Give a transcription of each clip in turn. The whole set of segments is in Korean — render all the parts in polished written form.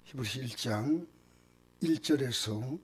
히브리서 1장 1절에서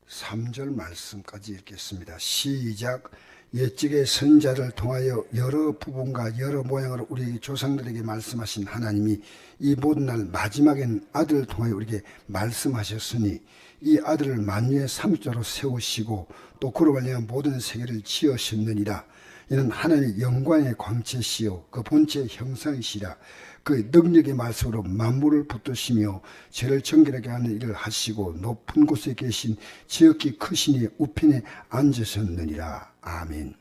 3절 말씀까지 읽겠습니다. 시작. 옛적의 선자를 통하여 여러 부분과 여러 모양으로 우리 조상들에게 말씀하신 하나님이 이 모든 날 마지막엔 아들을 통하여 우리에게 말씀하셨으니 이 아들을 만유의 상속자로 세우시고 또 그로 말미암아 모든 세계를 지으셨느니라. 이는 하나님의 영광의 광채시요 그 본체의 형상이시라. 그 능력의 말씀으로 만물을 붙드시며 죄를 정결하게 하는 일을 하시고 높은 곳에 계신 지극히 크신 이의 우편에 앉으셨느니라. 아멘.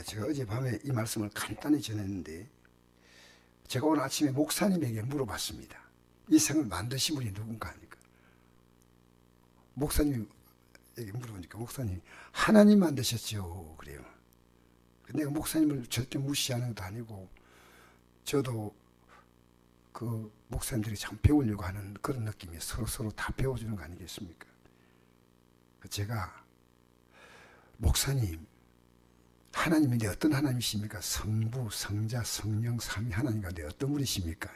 제가 어젯밤에 이 말씀을 간단히 전했는데 제가 오늘 아침에 목사님에게 물어봤습니다. 이 생을 만드신 분이 누군가 하니까 목사님에게 물어보니까 목사님이 하나님 만드셨죠 그래요. 내가 목사님을 절대 무시하는 것도 아니고 저도 그 목사님들이 참 배우려고 하는 그런 느낌이 서로 다 배워주는 거 아니겠습니까? 제가 목사님, 하나님이 어떤 하나님이십니까? 성부, 성자, 성령, 삼위 하나님 가운데 어떤 분이십니까?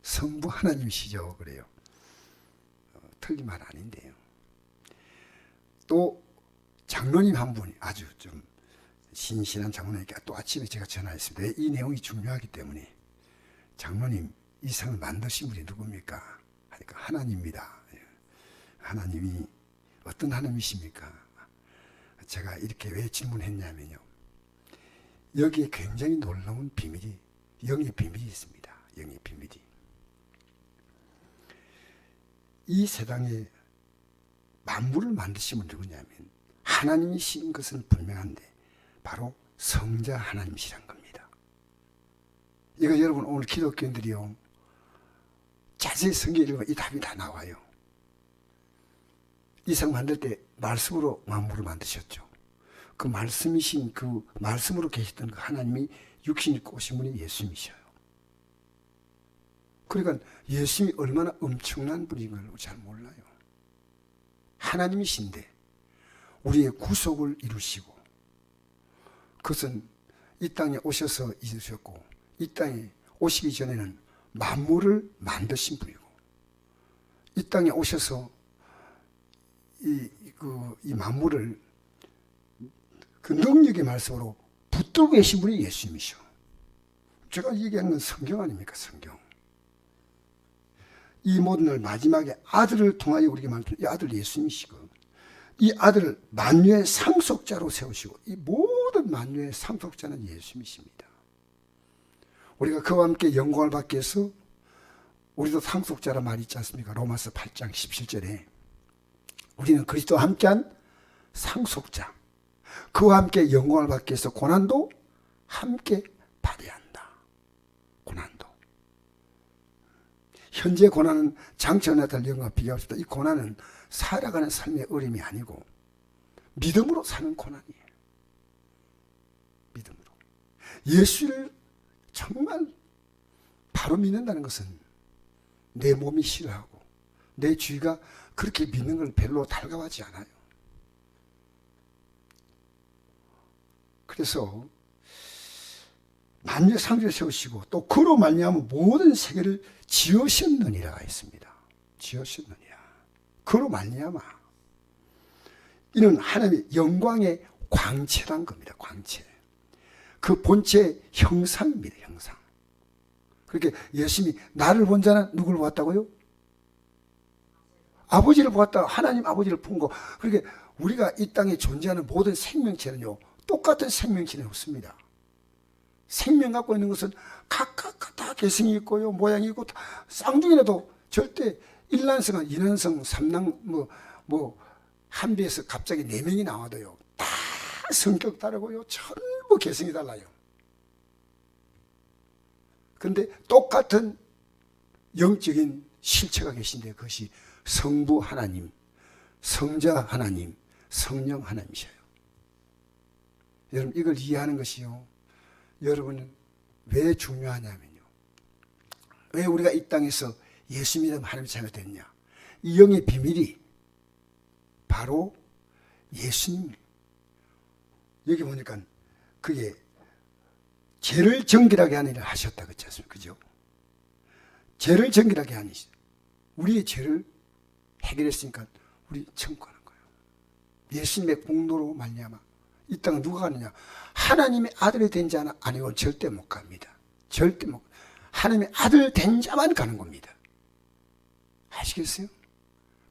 성부 하나님이시죠 그래요. 틀린 말 아닌데요. 또 장로님 한 분이 아주 좀 신실한 장로님께 또 아침에 제가 전화했습니다. 이 내용이 중요하기 때문에 장로님 이 상을 만드신 분이 누굽니까? 하니까 하나님입니다. 하나님이 어떤 하나님이십니까? 제가 이렇게 왜 질문했냐면요. 여기에 굉장히 놀라운 비밀이 영의 비밀이 있습니다. 영의 비밀이. 이 세상에 만물을 만드신 분 누구냐면 하나님이신 것은 분명한데 바로 성자 하나님이시란 겁니다. 이거 여러분 오늘 기독교인들이요 자세히 성경 읽으면 이 답이 다 나와요. 이 세상 만들 때 말씀으로 만물을 만드셨죠. 그 말씀이신 그 말씀으로 계시던 그 하나님이 육신 입고 오신 분이 예수님이셔요. 그러니까 예수님이 얼마나 엄청난 분인 걸 잘 몰라요. 하나님이신데 우리의 구속을 이루시고 그것은 이 땅에 오셔서 이루셨고 이 땅에 오시기 전에는 만물을 만드신 분이고 이 땅에 오셔서 이 만물을 그 능력의 말씀으로 붙들고 계신 분이 예수님이셔. 제가 얘기하는 건 성경 아닙니까? 성경. 이 모든 날 마지막에 아들을 통하여 우리에게 말하는 이 아들 예수님이시고 이 아들을 만유의 상속자로 세우시고 이 모든 만유의 상속자는 예수님이십니다. 우리가 그와 함께 영광을 받기 위해서 우리도 상속자라 말이 있지 않습니까? 로마서 8장 17절에 우리는 그리스도와 함께한 상속자, 그와 함께 영광을 받기 위해서 고난도 함께 받아야 한다. 고난도. 현재 고난은 장차 나타날 영광과 비교할 수 없다. 이 고난은 살아가는 삶의 어려움이 아니고 믿음으로 사는 고난이에요. 믿음으로. 예수를 정말 바로 믿는다는 것은 내 몸이 싫어하고 내 주위가 그렇게 믿는 걸 별로 달가워하지 않아요. 그래서 만유의 상속을 세우시고 또 그로 말미암아 모든 세계를 지으셨느니라가 있습니다. 지으셨느니라. 그로 말미암아 이는 하나님의 영광의 광채란 겁니다. 광채. 그 본체의 형상입니다. 형상. 그렇게 예수님이 나를 본 자는 누구를 보았다고요? 아버지를 보았다. 하나님 아버지를 본 거. 그렇게 우리가 이 땅에 존재하는 모든 생명체는요 똑같은 생명체는 없습니다. 생명 갖고 있는 것은 각각 다 개성이 있고요 모양이 있고 쌍둥이라도 절대 1난성은 2난성 3난 한 배에서 갑자기 4명이 나와도요 다 성격 다르고요 전부 개성이 달라요. 그런데 똑같은 영적인 실체가 계신데 그것이 성부 하나님, 성자 하나님, 성령 하나님이셔요. 여러분 이걸 이해하는 것이요 여러분은 왜 중요하냐면요 왜 우리가 이 땅에서 예수 믿음 하나님 잘못됐냐 이 영의 비밀이 바로 예수님. 여기 보니까 그게 죄를 정결하게 하는 일을 하셨다 그렇지 않습니까? 그죠? 죄를 정결하게 하니 우리의 죄를 해결했으니까 우리 천국 가는 거예요. 예수님의 공로로 말미암아 이 땅은 누가 가느냐? 하나님의 아들이 된 자는 아니고 절대 못 갑니다. 절대 못. 하나님의 아들 된 자만 가는 겁니다. 아시겠어요?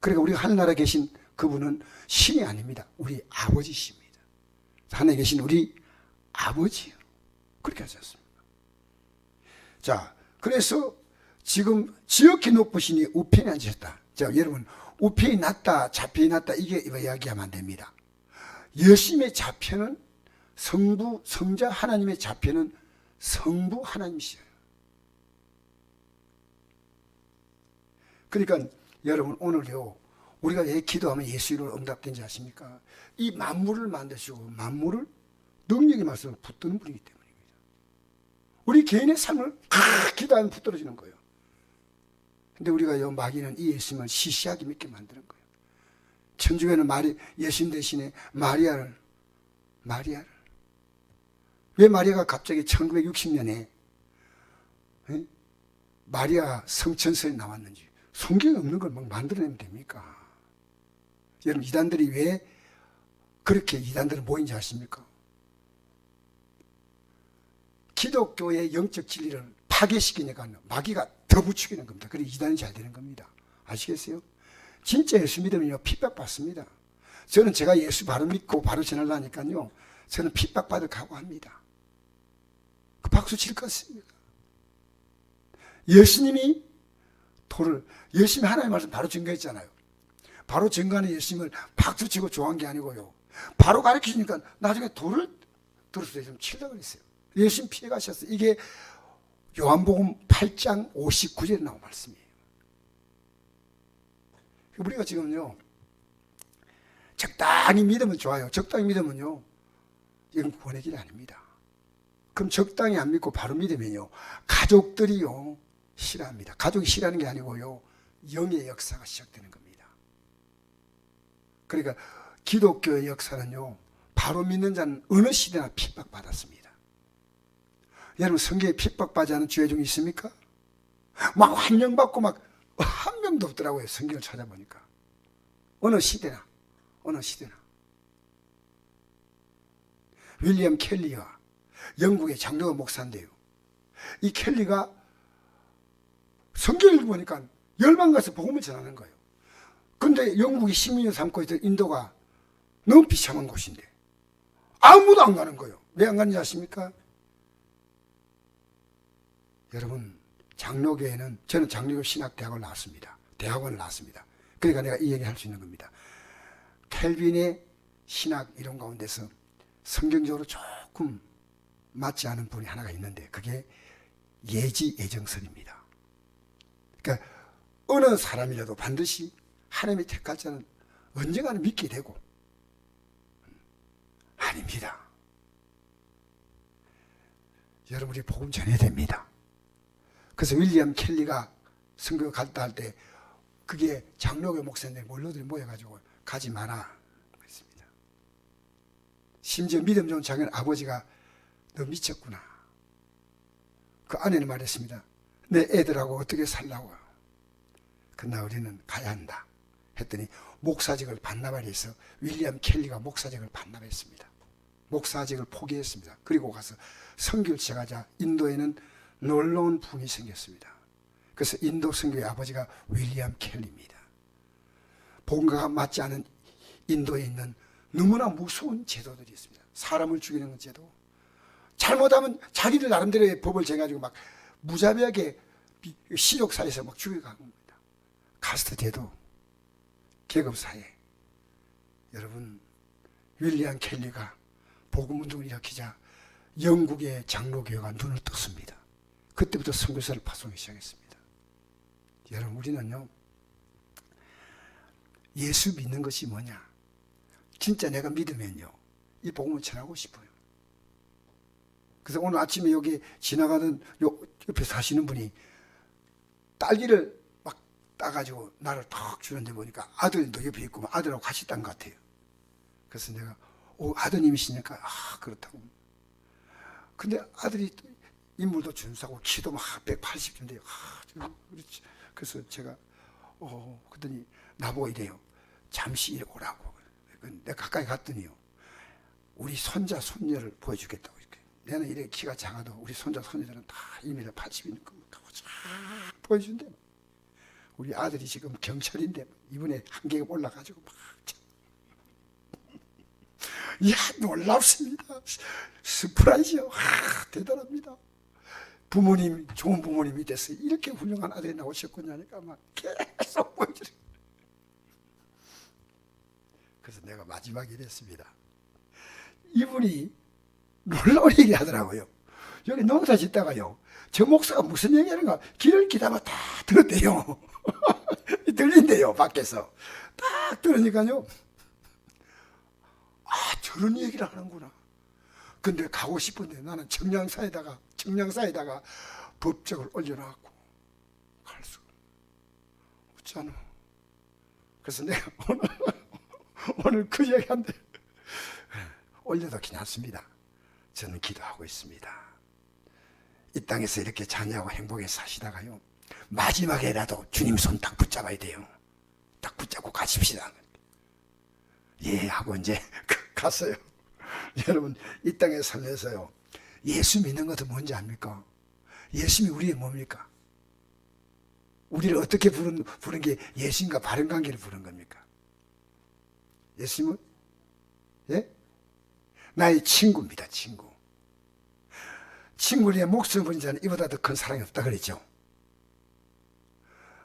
그러니까 우리가 하늘나라에 계신 그분은 신이 아닙니다. 우리 아버지십니다. 하늘에 계신 우리 아버지요. 그렇게 하셨습니다. 자, 그래서 지금 지극히 높으시니 우편에 앉으셨다. 자, 여러분, 우편이 낮다, 좌편이 낮다, 이게 이야기하면 안 됩니다. 예수님의 좌편은 성부, 성자 하나님의 좌편은 성부 하나님이시에요. 그러니까 여러분, 오늘요, 우리가 왜 기도하면 예수 이름으로 응답된지 아십니까? 이 만물을 만드시고 만물을 능력의 말씀을 붙드는 분이기 때문입니다. 우리 개인의 삶을 기도하면 붙들어지는 거예요. 근데 우리가 요 마귀는 이 예수님을 시시하게 믿게 만드는 거예요. 천주교는 예수님 대신에 마리아를 왜 마리아가 갑자기 1960년에 마리아 성천설이 나왔는지 성경에 없는 걸 막 만들어내면 됩니까? 여러분, 이단들이 왜 그렇게 이단들은 뭐인지 아십니까? 기독교의 영적 진리를 파괴시키니까 마귀가 더 부추기는 겁니다. 그래서 이단이 잘 되는 겁니다. 아시겠어요? 진짜 예수 믿으면요, 핍박받습니다. 저는 제가 예수 바로 믿고 바로 전하려니까요, 저는 핍박받을 각오합니다. 그 박수 칠 것 같습니다. 예수님이 예수님이 하나님의 말씀 바로 증거했잖아요. 바로 증거하는 예수님을 박수치고 좋아한 게 아니고요. 바로 가르치니까 나중에 돌을 들어서 좀 치려고 그랬어요. 예수님 피해 가셨어요. 이게 요한복음 8장 59절에 나온 말씀이에요. 우리가 지금요, 적당히 믿으면 좋아요. 적당히 믿으면요, 이건 구원의 길이 아닙니다. 그럼 적당히 안 믿고 바로 믿으면요, 가족들이요, 싫어합니다. 가족이 싫어하는 게 아니고요, 영의 역사가 시작되는 겁니다. 그러니까 기독교의 역사는요, 바로 믿는 자는 어느 시대나 핍박받았습니다. 여러분, 성경에 핍박받지 않은 죄 중에 있습니까? 막 환영받고 막 한 명도 없더라고요. 성경을 찾아보니까. 어느 시대나. 윌리엄 켈리가 영국의 장로교 목사인데요. 이 켈리가 성경을 보니까 열방 가서 복음을 전하는 거예요. 근데 영국이 식민지 삼고 있던 인도가 너무 비참한 곳인데 아무도 안 가는 거예요. 왜 안 가는지 아십니까? 여러분, 장로교회는, 저는 장로교 신학대학원을 나왔습니다. 대학원을 나왔습니다. 그러니까 내가 이 얘기 할 수 있는 겁니다. 켈빈의 신학 이론 가운데서 성경적으로 조금 맞지 않은 분이 하나가 있는데 그게 예지예정설입니다. 그러니까 어느 사람이라도 반드시 하나님의 택할 자는 언젠가는 믿게 되고, 아닙니다. 여러분이 복음 전해야 됩니다. 그래서 윌리엄 켈리가 선교 갔다 할 때 그게 장로교 목사님들 몰려들이 모여가지고 가지 마라 그랬습니다. 심지어 믿음 좋은 자기는 아버지가 너 미쳤구나. 그 아내는 말했습니다. 내 애들하고 어떻게 살라고. 그러나 우리는 가야 한다 했더니 목사직을 반납하려 해서 윌리엄 켈리가 목사직을 반납했습니다. 목사직을 포기했습니다. 그리고 가서 선교를 시작하자 인도에는 놀라운 부흥이 생겼습니다. 그래서 인도 선교의 아버지가 윌리엄 켈리입니다. 복음과 맞지 않은 인도에 있는 너무나 무서운 제도들이 있습니다. 사람을 죽이는 제도, 잘못하면 자기들 나름대로의 법을 정해가지고 막 무자비하게 시족사에서 막 죽여가는 겁니다. 카스트 제도, 계급사회. 여러분, 윌리엄 켈리가 복음운동을 일으키자 영국의 장로교회가 눈을 떴습니다. 그때부터 선교사를 파송하기 시작했습니다. 여러분, 우리는요, 예수 믿는 것이 뭐냐? 진짜 내가 믿으면요, 이 복음을 전하고 싶어요. 그래서 오늘 아침에 여기 지나가는 옆에 사시는 분이 딸기를 막 따가지고 나를 탁 주는데 보니까 아들도 옆에 있고 아들하고 같이 딴 것 같아요. 그래서 내가 아드님이시니까 그렇다고. 근데 아들이 인물도 준수하고 키도 막 180쯤 돼요. 그렇지. 그래서 제가 그랬더니 나보고 이래요. 잠시 이리 오라고. 내가 가까이 갔더니요. 우리 손자 손녀를 보여주겠다고 이렇게. 내는 이렇게 키가 작아도 우리 손자 손녀들은 다 1m 80인 거 보여준대. 우리 아들이 지금 경찰인데 이번에 한계가 올라가지고 막 이야 놀랍습니다. 스프라이즈요. 대단합니다. 부모님 좋은 부모님이 돼서 이렇게 훌륭한 아들이 나오셨군요니까 막 계속 보여주래. 그래서 내가 마지막에 이랬습니다. 이분이 놀라운 얘기 하더라고요. 여기 농사 짓다가요. 저 목사가 무슨 얘기하는가 길을 기다가 다 들었대요. 들린대요. 밖에서. 딱 들으니까요. 아 저런 얘기를 하는구나. 근데 가고 싶은데 나는 청량사에다가 법적을 올려놨고 갈 수가 없잖아. 그래서 내가 오늘 그 얘기한데 올려도 괜찮습니다. 저는 기도하고 있습니다. 이 땅에서 이렇게 자녀하고 행복하게 사시다가요. 마지막에라도 주님 손 딱 붙잡아야 돼요. 딱 붙잡고 가십시다. 예 하고 이제 갔어요. 여러분 이 땅에 살면서요. 예수 믿는 것도 뭔지 압니까? 예수님이 우리의 뭡니까? 우리를 어떻게 부른 게 예수님과 바른 관계를 부른 겁니까? 예수님은 예? 나의 친구입니다. 친구. 친구의 목숨을 버린 자는 이보다 더 큰 사랑이 없다 그랬죠.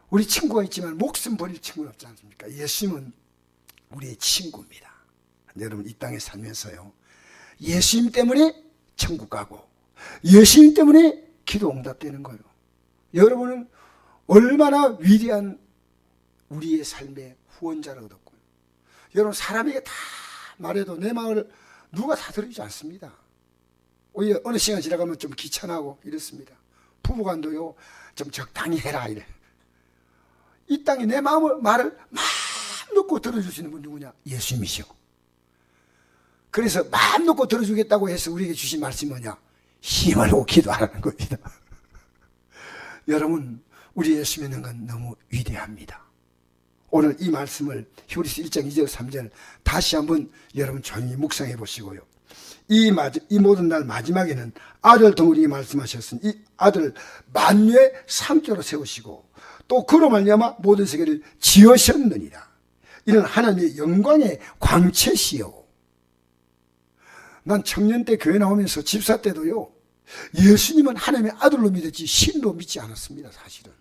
우리 친구가 있지만 목숨 버릴 친구는 없지 않습니까? 예수님은 우리의 친구입니다. 여러분 이 땅에 살면서요. 예수님 때문에 천국 가고 예수님 때문에 기도 응답되는 거예요. 여러분은 얼마나 위대한 우리의 삶의 후원자를 얻었고요. 여러분 사람에게 다 말해도 내 마음을 누가 다 들어주지 않습니다. 오히려 어느 시간 지나가면 좀 귀찮아하고 이렇습니다. 부부간도요 좀 적당히 해라 이래. 이 땅에 내 마음을 말을 마음 놓고 들어주시는 분 누구냐? 예수님이시오. 그래서 마음 놓고 들어주겠다고 해서 우리에게 주신 말씀이 뭐냐? 힘을 놓고 기도하라는 겁니다. 여러분 우리 예수 믿는 건 너무 위대합니다. 오늘 이 말씀을 히브리서 1장 2절 3절 다시 한번 여러분 조용히 묵상해 보시고요. 이 모든 날 마지막에는 아들 덩어리 말씀하셨으니 이 아들 만유의 상조로 세우시고 또 그로 말미암아 모든 세계를 지으셨느니라. 이는 하나님의 영광의 광채시요. 난 청년 때 교회 나오면서 집사 때도요. 예수님은 하나님의 아들로 믿었지 신로 믿지 않았습니다. 사실은.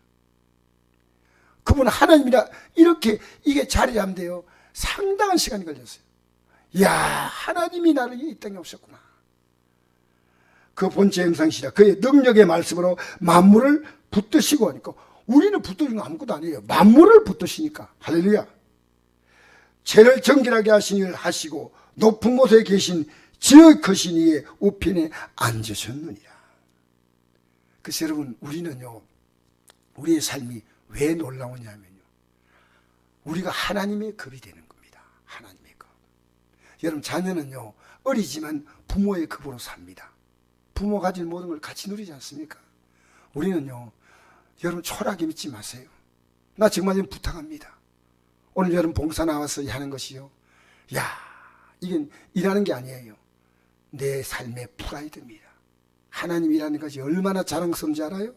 그분은 하나님이라 이렇게 이게 자리 잡는데요. 상당한 시간이 걸렸어요. 이야 하나님이 나를 이 땅에 오셨구나. 그 본체 형상시라 그의 능력의 말씀으로 만물을 붙드시고 하니까 우리는 붙드는 거 아무것도 아니에요. 만물을 붙드시니까 할렐루야. 죄를 정결하게 하신 일을 하시고 높은 곳에 계신 지극 크신 이의 우편에 앉으셨느니라. 그래서 여러분 우리는요 우리의 삶이 왜 놀라우냐면요 우리가 하나님의 급이 되는 겁니다. 하나님의 급. 여러분 자녀는요 어리지만 부모의 급으로 삽니다. 부모 가진 모든 걸 같이 누리지 않습니까? 우리는요 여러분 초라하게 믿지 마세요. 나 정말 좀 부탁합니다. 오늘 여러분 봉사 나와서 하는 것이요 야 이건 일하는 게 아니에요. 내 삶의 프라이드입니다. 하나님이라는 것이 얼마나 자랑스러운지 알아요?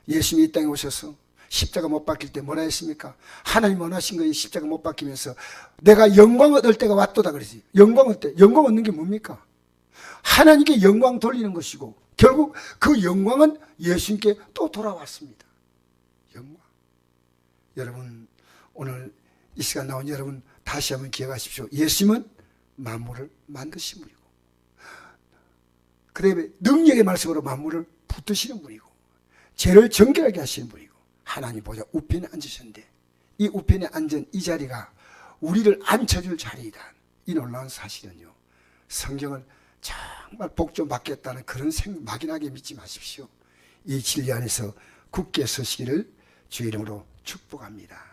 예수님이 이 땅에 오셔서 십자가 못 박힐 때 뭐라 했습니까? 하나님 원하신 거에 십자가 못 박히면서 내가 영광 얻을 때가 왔도다 그러지. 영광 얻을 때 영광 얻는 게 뭡니까? 하나님께 영광 돌리는 것이고 결국 그 영광은 예수님께 또 돌아왔습니다. 영광. 여러분 오늘 이 시간 나온 여러분 다시 한번 기억하십시오. 예수님은 만물을 만드신 분이고 그다음에 능력의 말씀으로 만물을 붙드시는 분이고 죄를 정결하게 하시는 분이고 하나님 보좌 우편에 앉으셨는데 이 우편에 앉은 이 자리가 우리를 앉혀줄 자리이다. 이 놀라운 사실은요 성경을 정말 복 좀 받겠다는 그런 막연하게 믿지 마십시오. 이 진리 안에서 굳게 서시기를 주의 이름으로 축복합니다.